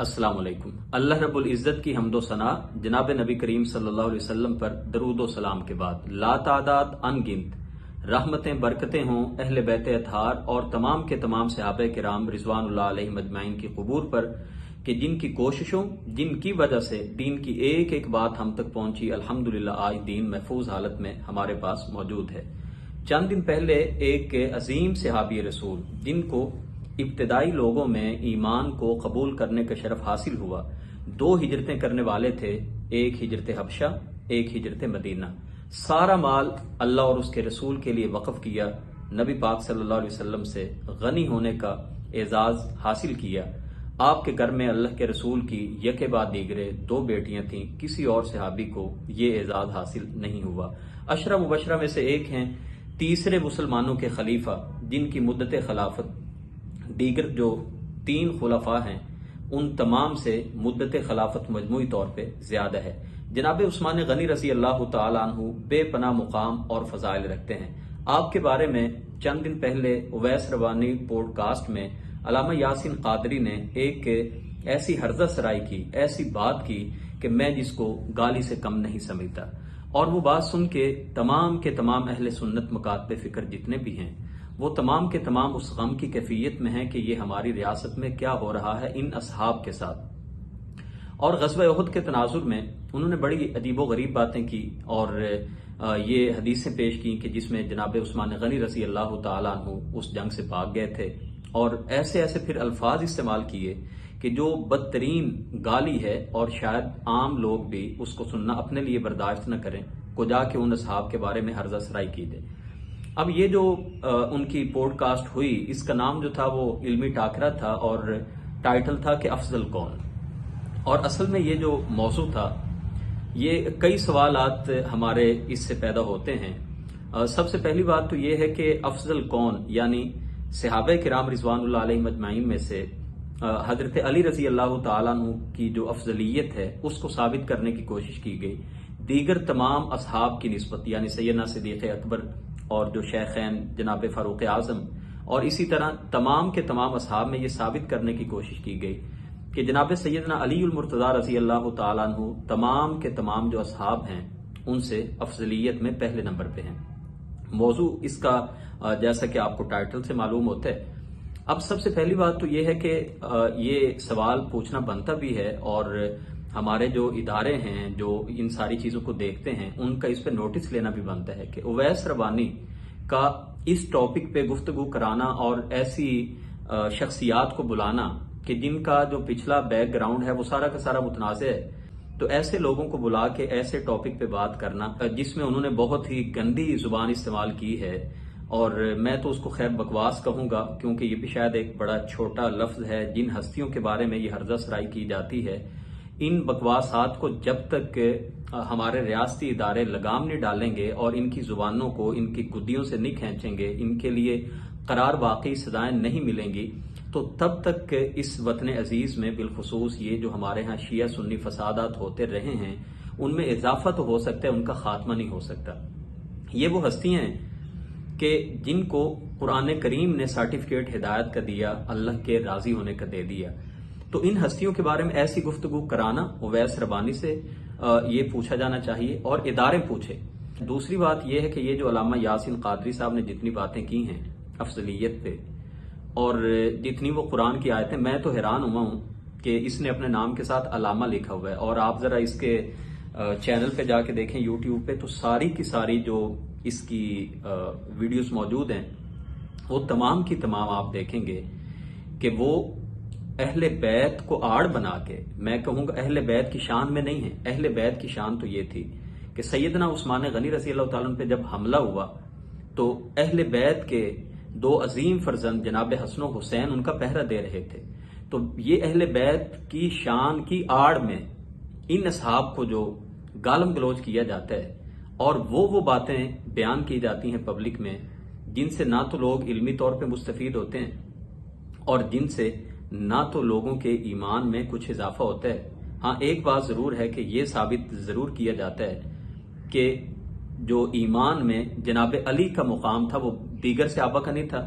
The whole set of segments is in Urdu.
السلام علیکم۔ اللہ رب العزت کی حمد و ثنا جناب نبی کریم صلی اللہ علیہ وسلم پر درود و سلام کے بعد لا تعداد ان گنت رحمتیں برکتیں ہوں اہل بیت اطہار اور تمام کے تمام صحابہ کرام رضوان اللہ علیہ مجمعین کی قبور پر کہ جن کی کوششوں جن کی وجہ سے دین کی ایک ایک بات ہم تک پہنچی، الحمدللہ آج دین محفوظ حالت میں ہمارے پاس موجود ہے۔ چند دن پہلے ایک عظیم صحابی رسول جن کو ابتدائی لوگوں میں ایمان کو قبول کرنے کا شرف حاصل ہوا، 2 ہجرتیں کرنے والے تھے، ایک ہجرت حبشہ ایک ہجرت مدینہ، سارا مال اللہ اور اس کے رسول کے لیے وقف کیا، نبی پاک صلی اللہ علیہ وسلم سے غنی ہونے کا اعزاز حاصل کیا۔ آپ کے گھر میں اللہ کے رسول کی یکے بعد دیگرے 2 بیٹیاں تھیں، کسی اور صحابی کو یہ اعزاز حاصل نہیں ہوا۔ عشرہ مبشرہ میں سے ایک ہیں، تیسرے مسلمانوں کے خلیفہ جن کی مدت خلافت دیگر جو 3 خلفاء ہیں ان تمام سے مدت خلافت مجموعی طور پہ زیادہ ہے۔ جناب عثمان غنی رضی اللہ تعالی عنہ بے پناہ مقام اور فضائل رکھتے ہیں۔ آپ کے بارے میں چند دن پہلے اویس ربانی پوڈ کاسٹ میں علامہ یاسین قادری نے ایک ایسی ہرزہ سرائی کی، ایسی بات کی کہ میں جس کو گالی سے کم نہیں سمجھتا، اور وہ بات سن کے تمام اہل سنت مکاتب فکر جتنے بھی ہیں وہ تمام کے تمام اس غم کی کیفیت میں ہیں کہ یہ ہماری ریاست میں کیا ہو رہا ہے ان اصحاب کے ساتھ۔ اور غزوہ احد کے تناظر میں انہوں نے بڑی عجیب و غریب باتیں کی اور یہ حدیثیں پیش کی کہ جس میں جناب عثمان غنی رضی اللہ تعالیٰ عنہ اس جنگ سے بھاگ گئے تھے، اور ایسے پھر الفاظ استعمال کیے کہ جو بدترین گالی ہے اور شاید عام لوگ بھی اس کو سننا اپنے لیے برداشت نہ کریں، کو جا کے ان اصحاب کے بارے میں ہرزہ سرائی کی دے۔ اب یہ جو ان کی پوڈ کاسٹ ہوئی، اس کا نام جو تھا وہ علمی ٹاکرا تھا اور ٹائٹل تھا کہ افضل کون، اور اصل میں یہ جو موضوع تھا یہ کئی سوالات ہمارے اس سے پیدا ہوتے ہیں۔ سب سے پہلی بات تو یہ ہے کہ افضل کون، یعنی صحابہ کرام رضوان اللہ علیہ مجمعین میں سے حضرت علی رضی اللہ تعالیٰ عنہ کی جو افضلیت ہے اس کو ثابت کرنے کی کوشش کی گئی، دیگر تمام اصحاب کی نسبت، یعنی سیدنا صدیق اکبر اور جو شیخین جناب فاروق اعظم اور اسی طرح تمام کے تمام اصحاب میں یہ ثابت کرنے کی کوشش کی گئی کہ جناب سیدنا علی المرتضیٰ رضی اللہ تعالیٰ عنہ تمام کے تمام جو اصحاب ہیں ان سے افضلیت میں پہلے نمبر پہ ہیں۔ موضوع اس کا جیسا کہ آپ کو ٹائٹل سے معلوم ہوتا ہے۔ اب سب سے پہلی بات تو یہ ہے کہ یہ سوال پوچھنا بنتا بھی ہے، اور ہمارے جو ادارے ہیں جو ان ساری چیزوں کو دیکھتے ہیں ان کا اس پہ نوٹس لینا بھی بنتا ہے کہ اویس ربانی کا اس ٹاپک پہ گفتگو کرانا اور ایسی شخصیات کو بلانا کہ جن کا جو پچھلا بیک گراؤنڈ ہے وہ سارا کا سارا متنازع ہے، تو ایسے لوگوں کو بلا کے ایسے ٹاپک پہ بات کرنا جس میں انہوں نے بہت ہی گندی زبان استعمال کی ہے، اور میں تو اس کو خیر بکواس کہوں گا کیونکہ یہ بھی شاید ایک بڑا چھوٹا لفظ ہے، جن ہستیوں کے بارے میں یہ ہرزہ سرائی کی جاتی ہے ان بکواسات کو جب تک ہمارے ریاستی ادارے لگام نہیں ڈالیں گے اور ان کی زبانوں کو ان کی گدیوں سے نہیں کھینچیں گے، ان کے لیے قرار باقی سزائیں نہیں ملیں گی، تو تب تک اس وطن عزیز میں بالخصوص یہ جو ہمارے ہاں شیعہ سنی فسادات ہوتے رہے ہیں ان میں اضافہ تو ہو سکتا ہے، ان کا خاتمہ نہیں ہو سکتا۔ یہ وہ ہستیاں ہیں کہ جن کو قرآن کریم نے سرٹیفکیٹ ہدایت کا دیا، اللہ کے راضی ہونے کا دے دیا، تو ان ہستیوں کے بارے میں ایسی گفتگو کرانا اویس ربانی سے یہ پوچھا جانا چاہیے اور ادارے پوچھے۔ دوسری بات یہ ہے کہ یہ جو علامہ یاسین قادری صاحب نے جتنی باتیں کی ہیں افضلیت پہ اور جتنی وہ قرآن کی آیتیں، میں تو حیران ہوا ہوں کہ اس نے اپنے نام کے ساتھ علامہ لکھا ہوا ہے، اور آپ ذرا اس کے چینل پہ جا کے دیکھیں یوٹیوب پہ تو ساری کی ساری جو اس کی ویڈیوز موجود ہیں وہ تمام کی تمام آپ دیکھیں گے کہ وہ اہل بیت کو آڑ بنا کے، میں کہوں گا اہل بیت کی شان میں نہیں ہے، اہل بیت کی شان تو یہ تھی کہ سیدنا عثمان غنی رضی اللہ تعالیٰ عنہ پہ جب حملہ ہوا تو اہل بیت کے 2 عظیم فرزند جناب حسن و حسین ان کا پہرا دے رہے تھے، تو یہ اہل بیت کی شان کی آڑ میں ان اصحاب کو جو گالم گلوچ کیا جاتا ہے اور وہ باتیں بیان کی جاتی ہیں پبلک میں جن سے نہ تو لوگ علمی طور پہ مستفید ہوتے ہیں اور جن سے نہ تو لوگوں کے ایمان میں کچھ اضافہ ہوتا ہے۔ ہاں ایک بات ضرور ہے کہ یہ ثابت ضرور کیا جاتا ہے کہ جو ایمان میں جناب علی کا مقام تھا وہ دیگر صحابہ کا نہیں تھا۔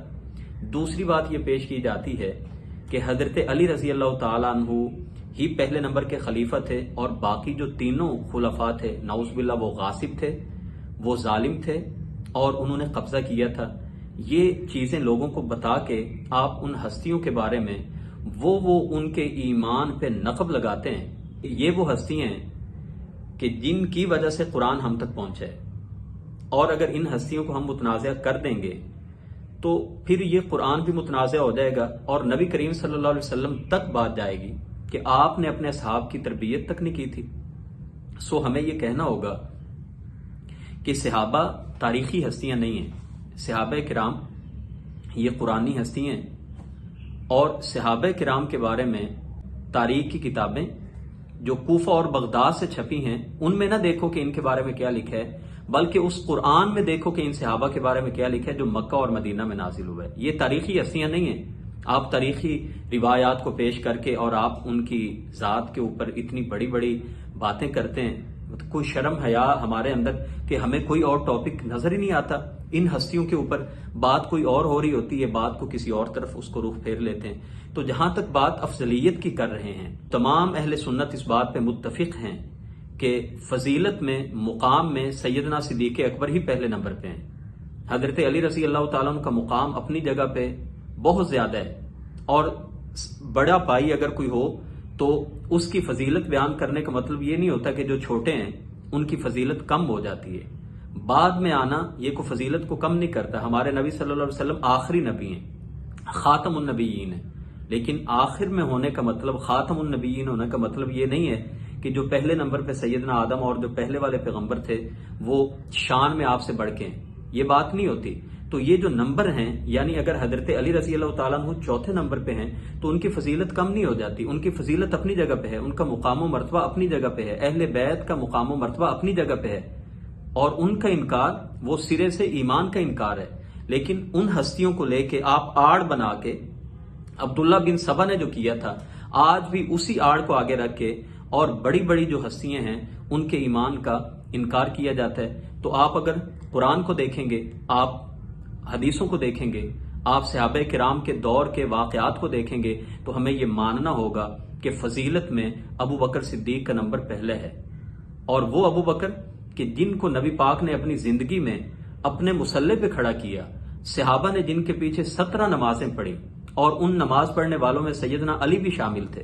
دوسری بات یہ پیش کی جاتی ہے کہ حضرت علی رضی اللہ تعالیٰ عنہ ہی پہلے نمبر کے خلیفہ تھے، اور باقی جو تینوں خلفاء تھے نعوذ باللہ وہ غاصب تھے، وہ ظالم تھے اور انہوں نے قبضہ کیا تھا۔ یہ چیزیں لوگوں کو بتا کے آپ ان ہستیوں کے بارے میں وہ ان کے ایمان پہ نقب لگاتے ہیں۔ یہ وہ ہستیاں ہیں کہ جن کی وجہ سے قرآن ہم تک پہنچا ہے، اور اگر ان ہستیوں کو ہم متنازع کر دیں گے تو پھر یہ قرآن بھی متنازع ہو جائے گا، اور نبی کریم صلی اللہ علیہ وسلم تک بات جائے گی کہ آپ نے اپنے اصحاب کی تربیت تک نہیں کی تھی۔ سو ہمیں یہ کہنا ہوگا کہ صحابہ تاریخی ہستیاں نہیں ہیں، صحابہ کرام یہ قرآنی ہستیاں ہیں، اور صحابہ کرام کے بارے میں تاریخ کی کتابیں جو کوفہ اور بغداد سے چھپی ہیں ان میں نہ دیکھو کہ ان کے بارے میں کیا لکھا ہے، بلکہ اس قرآن میں دیکھو کہ ان صحابہ کے بارے میں کیا لکھا ہے جو مکہ اور مدینہ میں نازل ہوا ہے۔ یہ تاریخی ہستیاں نہیں ہیں۔ آپ تاریخی روایات کو پیش کر کے اور آپ ان کی ذات کے اوپر اتنی بڑی بڑی باتیں کرتے ہیں، کوئی شرم حیا ہمارے اندر کہ ہمیں کوئی اور ٹاپک نظر ہی نہیں آتا۔ ان ہستیوں کے اوپر بات کوئی اور ہو رہی ہوتی ہے، بات کو کسی اور طرف اس کو رخ پھیر لیتے ہیں۔ تو جہاں تک بات افضلیت کی کر رہے ہیں، تمام اہل سنت اس بات پہ متفق ہیں کہ فضیلت میں، مقام میں سیدنا صدیق اکبر ہی پہلے نمبر پہ ہیں۔ حضرت علی رضی اللہ تعالیٰ عنہ کا مقام اپنی جگہ پہ بہت زیادہ ہے، اور بڑا بھائی اگر کوئی ہو تو اس کی فضیلت بیان کرنے کا مطلب یہ نہیں ہوتا کہ جو چھوٹے ہیں ان کی فضیلت کم ہو جاتی ہے۔ بعد میں آنا یہ کو فضیلت کو کم نہیں کرتا۔ ہمارے نبی صلی اللہ علیہ وسلم آخری نبی ہیں، خاتم النبیین ہیں، لیکن آخر میں ہونے کا مطلب، خاتم النبیین ہونے کا مطلب یہ نہیں ہے کہ جو پہلے نمبر پہ سیدنا آدم اور جو پہلے والے پیغمبر تھے وہ شان میں آپ سے بڑھ کے ہیں، یہ بات نہیں ہوتی۔ تو یہ جو نمبر ہیں، یعنی اگر حضرت علی رضی اللہ تعالیٰ عنہ چوتھے نمبر پہ ہیں تو ان کی فضیلت کم نہیں ہو جاتی، ان کی فضیلت اپنی جگہ پہ ہے، ان کا مقام و مرتبہ اپنی جگہ پہ ہے، اہل بیت کا مقام و مرتبہ اپنی جگہ پہ ہے، اور ان کا انکار وہ سرے سے ایمان کا انکار ہے۔ لیکن ان ہستیوں کو لے کے آپ آڑ بنا کے، عبداللہ بن سبا نے جو کیا تھا، آج بھی اسی آڑ کو آگے رکھ کے اور بڑی بڑی جو ہستیاں ہیں ان کے ایمان کا انکار کیا جاتا ہے۔ تو آپ اگر قرآن کو دیکھیں گے، آپ حدیثوں کو دیکھیں گے، آپ صحابہ کرام کے دور کے واقعات کو دیکھیں گے، تو ہمیں یہ ماننا ہوگا کہ فضیلت میں ابو بکر صدیق کا نمبر پہلے ہے، اور وہ ابو بکر کہ جن کو نبی پاک نے اپنی زندگی میں اپنے مصلی پہ کھڑا کیا، صحابہ نے جن کے پیچھے 17 نمازیں پڑھی، اور ان نماز پڑھنے والوں میں سیدنا علی بھی شامل تھے،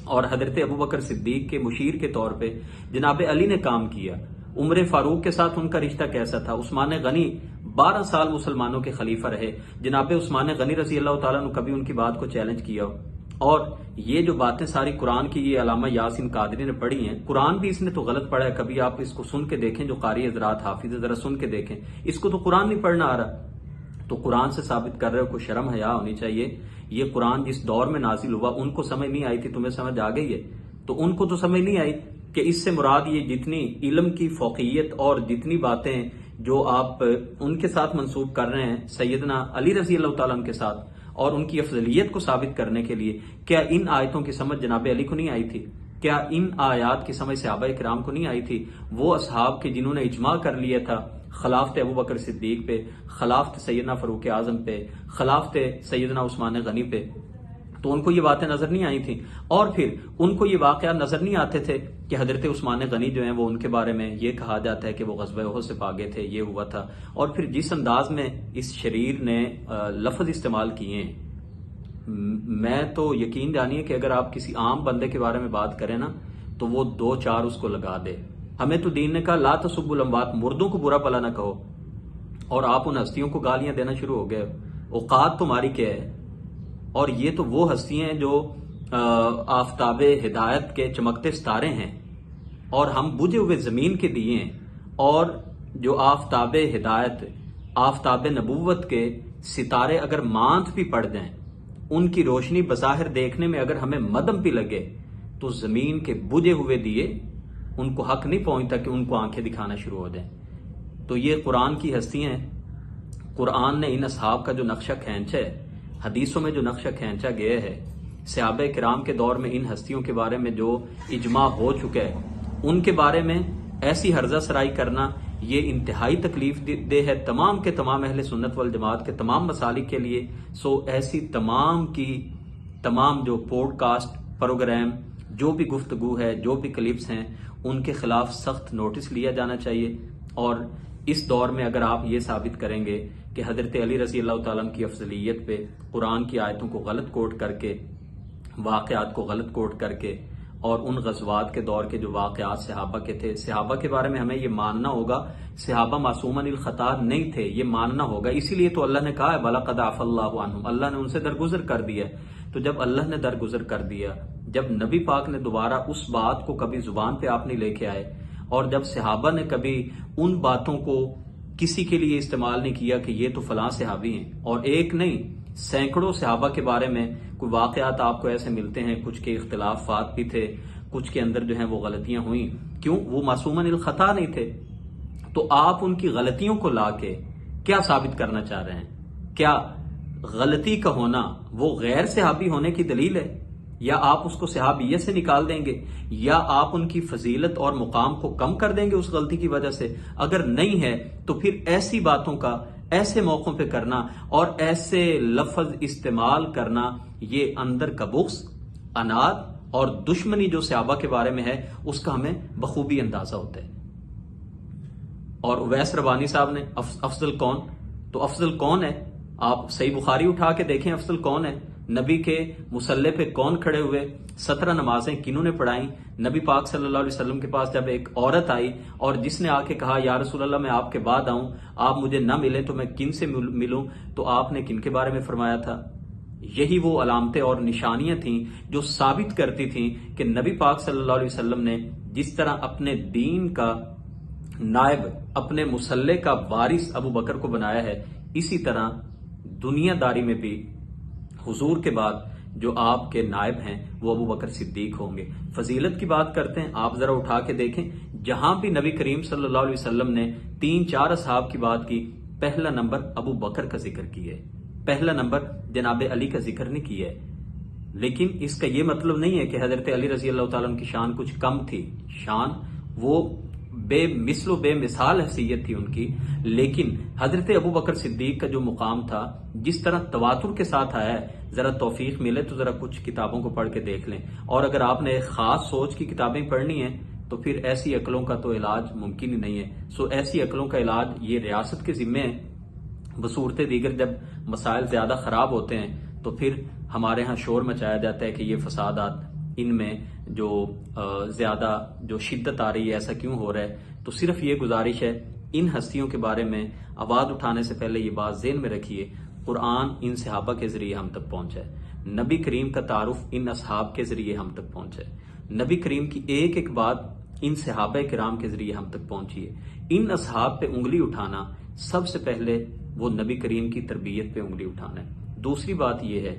اور حضرت ابو بکر صدیق کے مشیر کے طور پہ جناب علی نے کام کیا۔ عمر فاروق کے ساتھ ان کا رشتہ کیسا تھا؟ عثمان غنی 12 سال مسلمانوں کے خلیفہ رہے، جناب عثمان غنی رضی اللہ تعالیٰ نے کبھی ان کی بات کو چیلنج کیا ہو؟ اور یہ جو باتیں ساری قرآن کی، یہ علامہ یاسین قادری نے پڑھی ہیں، قرآن بھی اس نے تو غلط پڑھا ہے۔ کبھی آپ اس کو سن کے دیکھیں، جو قاری حضرات حافظ ذرا سن کے دیکھیں، اس کو تو قرآن نہیں پڑھنا آ رہا، تو قرآن سے ثابت کر رہے ہو، کوئی شرم حیا ہونی چاہیے۔ یہ قرآن جس دور میں نازل ہوا ان کو سمجھ نہیں آئی تھی، تمہیں سمجھ آ گئی ہے؟ تو ان کو تو سمجھ نہیں آئی کہ اس سے مراد یہ جتنی علم کی فوقیت اور جتنی باتیں جو آپ ان کے ساتھ منسوب کر رہے ہیں سیدنا علی رضی اللہ تعالیٰ عنہ کے ساتھ، اور ان کی افضلیت کو ثابت کرنے کے لیے، کیا ان آیتوں کی سمجھ جناب علی کو نہیں آئی تھی؟ کیا ان آیات کی سمجھ صحابہ کرام کو نہیں آئی تھی؟ وہ اصحاب کے جنہوں نے اجماع کر لیا تھا خلافت ابو بکر صدیق پہ، خلافت سیدنا فاروق اعظم پہ، خلافت سیدنا عثمان غنی پہ، تو ان کو یہ باتیں نظر نہیں آئی تھیں، اور پھر ان کو یہ واقعات نظر نہیں آتے تھے کہ حضرت عثمان غنی جو ہیں وہ ان کے بارے میں یہ کہا جاتا ہے کہ وہ غزوہ احد سے بھاگے تھے، یہ ہوا تھا، اور پھر جس انداز میں اس شریر نے لفظ استعمال کیے ہیں، میں تو یقین جانیے کہ اگر آپ کسی عام بندے کے بارے میں بات کریں نا تو وہ 2-4 اس کو لگا دے۔ ہمیں تو دین نے کہا لا تسبوا الاموات، مردوں کو برا بھلا نہ کہو، اور آپ ان ہستیوں کو گالیاں دینا شروع ہو گئے۔ اوقات تمہاری کیا ہے؟ اور یہ تو وہ ہستیاں ہیں جو آفتاب ہدایت کے چمکتے ستارے ہیں، اور ہم بجھے ہوئے زمین کے دیے ہیں، اور جو آفتاب ہدایت، آفتاب نبوت کے ستارے اگر ماند بھی پڑ جائیں، ان کی روشنی بظاہر دیکھنے میں اگر ہمیں مدم بھی لگے، تو زمین کے بجھے ہوئے دیے ان کو حق نہیں پہنچتا کہ ان کو آنکھیں دکھانا شروع ہو جائیں۔ تو یہ قرآن کی ہستیاں ہیں۔ قرآن نے ان اصحاب کا جو نقشہ کھینچا ہے، حدیثوں میں جو نقشہ کھینچا گیا ہے، صحابہ کرام کے دور میں ان ہستیوں کے بارے میں جو اجماع ہو چکا ہے، ان کے بارے میں ایسی ہرزہ سرائی کرنا یہ انتہائی تکلیف دہ ہے تمام کے تمام اہل سنت والجماعت کے تمام مسالک کے لیے۔ سو ایسی تمام کی تمام جو پوڈ کاسٹ پروگرام جو بھی گفتگو ہے، جو بھی کلپس ہیں، ان کے خلاف سخت نوٹس لیا جانا چاہیے۔ اور اس دور میں اگر آپ یہ ثابت کریں گے کہ حضرت علی رضی اللہ تعالیٰ عنہ کی افضلیت پہ قرآن کی آیتوں کو غلط کوٹ کر کے، واقعات کو غلط کوٹ کر کے، اور ان غزوات کے دور کے جو واقعات صحابہ کے تھے، صحابہ کے بارے میں ہمیں یہ ماننا ہوگا صحابہ معصومن الخطا نہیں تھے، یہ ماننا ہوگا۔ اسی لیے تو اللہ نے کہا ہے وَلَقَدْ عَفَا اللَّهُ عَنْهُمْ، اللہ نے ان سے درگزر کر دیا ہے۔ تو جب اللہ نے درگزر کر دیا، جب نبی پاک نے دوبارہ اس بات کو کبھی زبان پہ آپ نہیں لے کے آئے، اور جب صحابہ نے کبھی ان باتوں کو کسی کے لیے استعمال نہیں کیا کہ یہ تو فلاں صحابی ہیں، اور ایک نہیں سینکڑوں صحابہ کے بارے میں کوئی واقعات آپ کو ایسے ملتے ہیں، کچھ کے اختلافات بھی تھے، کچھ کے اندر جو ہیں وہ غلطیاں ہوئیں، کیوں؟ وہ معصومن الخطا نہیں تھے۔ تو آپ ان کی غلطیوں کو لا کے کیا ثابت کرنا چاہ رہے ہیں؟ کیا غلطی کا ہونا وہ غیر صحابی ہونے کی دلیل ہے؟ یا آپ اس کو صحابیت سے نکال دیں گے، یا آپ ان کی فضیلت اور مقام کو کم کر دیں گے اس غلطی کی وجہ سے؟ اگر نہیں ہے تو پھر ایسی باتوں کا ایسے موقعوں پہ کرنا اور ایسے لفظ استعمال کرنا، یہ اندر کا بغض، اناد اور دشمنی جو صحابہ کے بارے میں ہے، اس کا ہمیں بخوبی اندازہ ہوتا ہے۔ اور اویس ربانی صاحب نے افضل کون؟ تو افضل کون ہے؟ آپ صحیح بخاری اٹھا کے دیکھیں، افضل کون ہے؟ نبی کے مصلی پہ کون کھڑے ہوئے؟ 17 نمازیں کنہوں نے پڑھائیں؟ نبی پاک صلی اللہ علیہ وسلم کے پاس جب ایک عورت آئی اور جس نے آ کے کہا یا رسول اللہ میں آپ کے بعد آؤں، آپ مجھے نہ ملیں تو میں کن سے ملوں؟ تو آپ نے کن کے بارے میں فرمایا تھا؟ یہی وہ علامتیں اور نشانیاں تھیں جو ثابت کرتی تھیں کہ نبی پاک صلی اللہ علیہ وسلم نے جس طرح اپنے دین کا نائب، اپنے مصلی کا وارث ابو بکر کو بنایا ہے، اسی طرح دنیا داری میں بھی حضور کے بعد جو آپ کے نائب ہیں وہ ابو بکر صدیق ہوں گے۔ فضیلت کی بات کرتے ہیں، آپ ذرا اٹھا کے دیکھیں، جہاں بھی نبی کریم صلی اللہ علیہ وسلم نے 3-4 اصحاب کی بات کی، پہلا نمبر ابو بکر کا ذکر کیا ہے، پہلا نمبر جناب علی کا ذکر نہیں کیا ہے۔ لیکن اس کا یہ مطلب نہیں ہے کہ حضرت علی رضی اللہ تعالیٰ عنہ کی شان کچھ کم تھی، شان وہ بے مثل و بے مثال حیثیت تھی ان کی، لیکن حضرت ابو بکر صدیق کا جو مقام تھا، جس طرح تواتر کے ساتھ آیا ہے، ذرا توفیق ملے تو ذرا کچھ کتابوں کو پڑھ کے دیکھ لیں، اور اگر آپ نے ایک خاص سوچ کی کتابیں پڑھنی ہیں تو پھر ایسی عقلوں کا تو علاج ممکن ہی نہیں ہے۔ ایسی عقلوں کا علاج یہ ریاست کے ذمے ہے۔ بصورت دیگر جب مسائل زیادہ خراب ہوتے ہیں تو پھر ہمارے ہاں شور مچایا جاتا ہے کہ یہ فسادات، ان میں جو زیادہ جو شدت آ رہی ہے، ایسا کیوں ہو رہا ہے؟ تو صرف یہ گزارش ہے، ان ہستیوں کے بارے میں آواز اٹھانے سے پہلے یہ بات ذہن میں رکھیے، قرآن ان صحابہ کے ذریعے ہم تک پہنچا ہے، نبی کریم کا تعارف ان اصحاب کے ذریعے ہم تک پہنچا ہے، نبی کریم کی ایک ایک بات ان صحابہ کرام کے ذریعے ہم تک پہنچی ہے۔ ان اصحاب پہ انگلی اٹھانا، سب سے پہلے وہ نبی کریم کی تربیت پہ انگلی اٹھانا ہے۔ دوسری بات یہ ہے،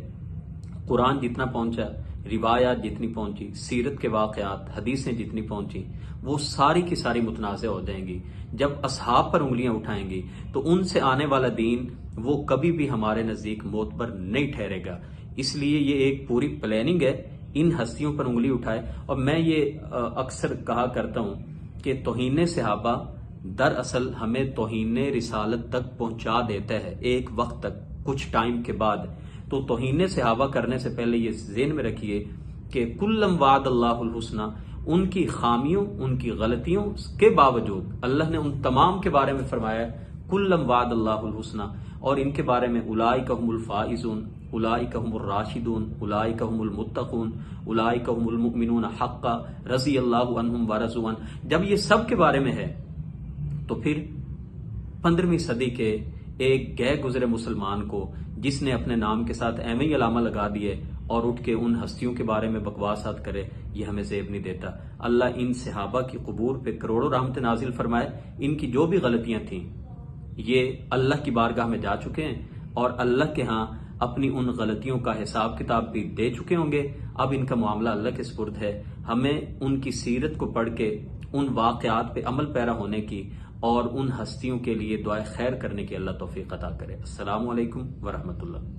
قرآن جتنا پہنچا، روایات جتنی پہنچی، سیرت کے واقعات، حدیثیں جتنی پہنچی، وہ ساری کی ساری متنازع ہو جائیں گی۔ جب اصحاب پر انگلیاں اٹھائیں گی تو ان سے آنے والا دین وہ کبھی بھی ہمارے نزدیک معتبر نہیں ٹھہرے گا۔ اس لیے یہ ایک پوری پلاننگ ہے، ان ہستیوں پر انگلی اٹھائے۔ اور میں یہ اکثر کہا کرتا ہوں کہ توہین صحابہ دراصل ہمیں توہین رسالت تک پہنچا دیتا ہے، ایک وقت تک، کچھ ٹائم کے بعد۔ تو توہین صحابہ کرنے سے پہلے یہ ذہن میں رکھیے کہ کلم وعد اللہ الحسنہ، ان کی خامیوں، ان کی غلطیوں کے باوجود اللہ نے ان تمام کے بارے میں فرمایا کلم وعد اللہ الحسنہ، اور ان کے بارے میں اولئک هم الفائزون، اولئک هم الراشدون، اولئک هم المتقون، اولئک هم المؤمنون حقا رضی اللہ عنہم ورضوا عنہ۔ جب یہ سب کے بارے میں ہے تو پھر 15ویں صدی کے ایک گئے گزرے مسلمان کو جس نے اپنے نام کے ساتھ ایویں ہی علامہ لگا دیے اور اٹھ کے ان ہستیوں کے بارے میں بکواسات کرے، یہ ہمیں زیب نہیں دیتا۔ اللہ ان صحابہ کی قبور پہ کروڑوں رحمت نازل فرمائے۔ ان کی جو بھی غلطیاں تھیں یہ اللہ کی بارگاہ میں جا چکے ہیں اور اللہ کے ہاں اپنی ان غلطیوں کا حساب کتاب بھی دے چکے ہوں گے۔ اب ان کا معاملہ اللہ کے سپرد ہے۔ ہمیں ان کی سیرت کو پڑھ کے ان واقعات پہ عمل پیرا ہونے کی اور ان ہستیوں کے لیے دعائے خیر کرنے کی اللہ توفیق عطا کرے۔ السلام علیکم ورحمۃ اللہ۔